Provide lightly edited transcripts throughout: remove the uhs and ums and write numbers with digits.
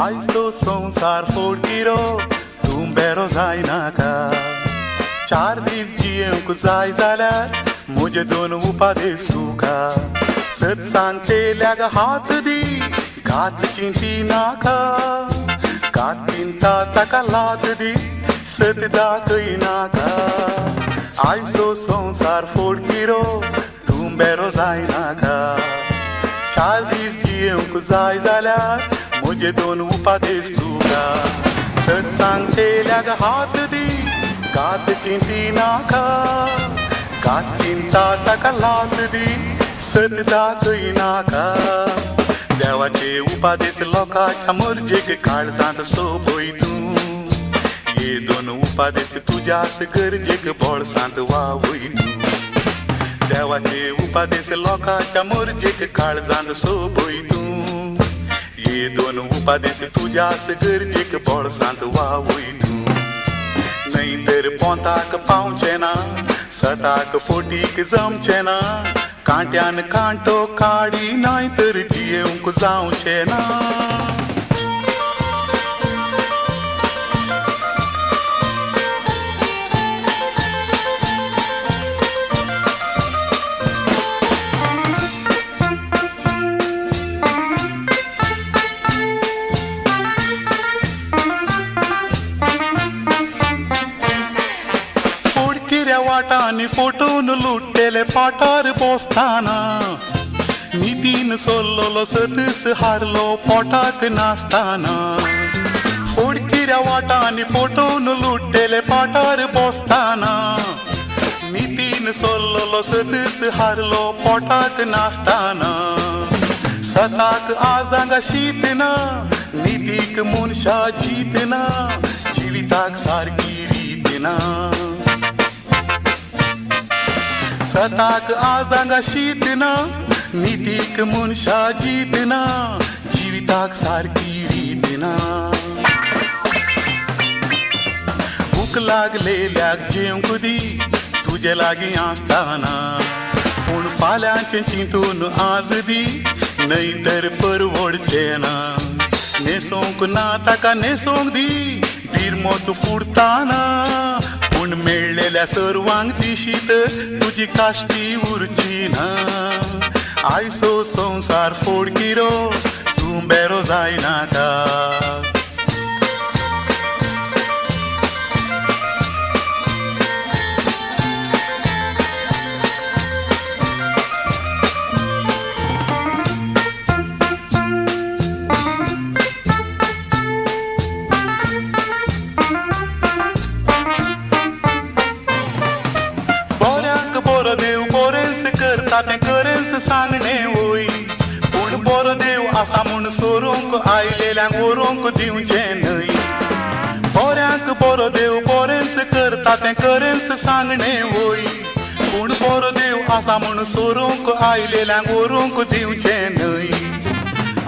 आयचो संसार फोडकिरो तूं बेरो जायनाका. 4 दीस जियेवंक जाय जाल्यार म्हजे 2 उपादेश तुका. सत्सांग तेल्याक हात दी घात चिंती नाका. घात चिंता ताका लात दी सत दाखय नाका. आयचो संसार फोडकिरो तूं बेरो जायनाका. 4 दीस जियेवंक जाय जाल्यार म्हजे 2 उपादेश तुका. सत्सांग तेल्याक हात दी घात चिंती नाका. घात चिंता ताका लात दी सत दाखय नाका. देवाचे उपादेश लोकांच्या मर्जेक काळजांत सोबय तूं. हे 2 उपादेश तुज्याच गरजेक बोळसांत वावय तूं. देवाचे उपादेश लोकांच्या मर्जेक काळजांत सोबय तूं. हे 2 उपादेश तुज्याच गरजेक बोळसांत वावय तूं. न्हय तर पोंताक पावचें ना, सताक फोटीक जमचें ना. कांट्यान कांटो काडी नाय तर जियेवंक जावचें ना. वाटांनी फोटोन लुट्टेले पाठार बसताना. नितीन सोल्लोलो सतस हारलो पोटाक नासताना. फोडकिऱ्या वाटांनी फोटोन लुट्टेले पाठार बसताना. नितीन सोल्लोलो सतस हारलो पोटाक नासताना. सताक आजांगा शीत ना, नितीक मनशा जीत ना. जिविताक सारकी रीत ना. सताक आजांगा शीत ना, नितीक मनशा जीत ना. जिविताक सारकी रीत ना. भूक लागलेल्याक जेवंक दी तुजे लागीं आसताना. पूण फाल्यांचें चिंतून आज दी न्हय तर परवडचें ना. न्हेसोंक ना ताका न्हेसोंक दी भिरमोत फुडताना. पूण मेळ्ळेल्या सर्वांक दिशीत तुजी काश्टी उरची ना. आयचो संसार फोडकिरो तूं बेरो जायनाका. तें करेंस सांगणें वय. पूण बरो देव आसा म्हूण सोरोंक आयलेल्यांक व्हरोंक दिवचें न्हय. बऱ्यांक बरो देव बरेंच करता तें करेंस सांगणें वय. पूण बरो देव आसा म्हूण सोरोंक आयलेल्यांक व्हरोंक दिवचें न्हय.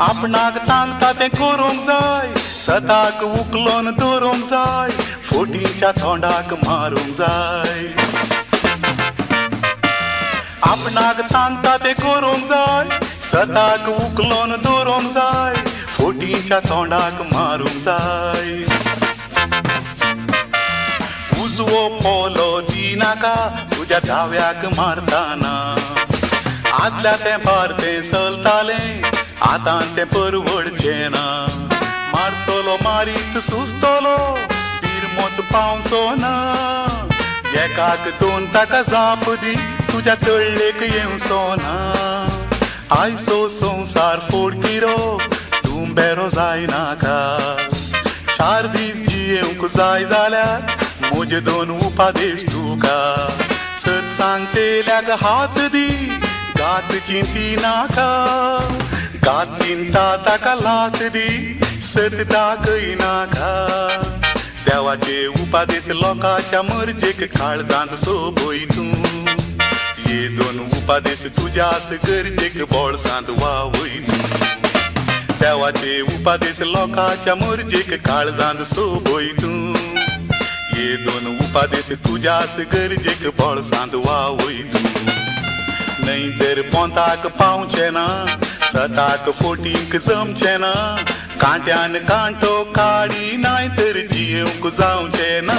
आपणाक तांगता तें करूंक जाय. सताक उखलोन दवरूंक जाय. फोटींच्या तोंडाक मारूंक जाय. आपणाक सांगता तें करूंक जाय. सताक उखलोन दवरूंक जाय. फोटींच्या तोंडाक मारूंक जाय. उजवो पोलो दिनाका तुज्या दाव्याक मारताना. आदल्या तेंपार तें चलतालें आतां तें परवडचें ना. मारतलो मारीत सुस्तलो भिरमोत पावचो ना. एकाक 2 ताका जाप दी तुज्या चळ्ळेक येवचो ना. आयचो संसार फोडकिरो तूं बेरो जायनाका. 4 दीस जियेवंक जाय जाल्यार म्हजे 2 उपादेश तुका. सत्सांग तेल्याक हात दी घात चिंती नाका. घात चिंता ताका लात दी सत दाखय नाका. देवाचे उपादेश लोकांच्या मर्जेक काळजांत सोबय तूं. हे 2 उपादेश तुज्याच गरजेक बोळसांत वावय तूं. देवाचे उपादेश लोकांच्या मर्जेक काळजांत सोबय तूं. हे 2 उपादेश तुज्याच गरजेक बोळसांत वावय तूं. न्हय तर पोंताक पावचें ना. सताक फोटींक जमचें ना. कांट्यान कांटो काढी नाही तर जिवंक जाऊचे ना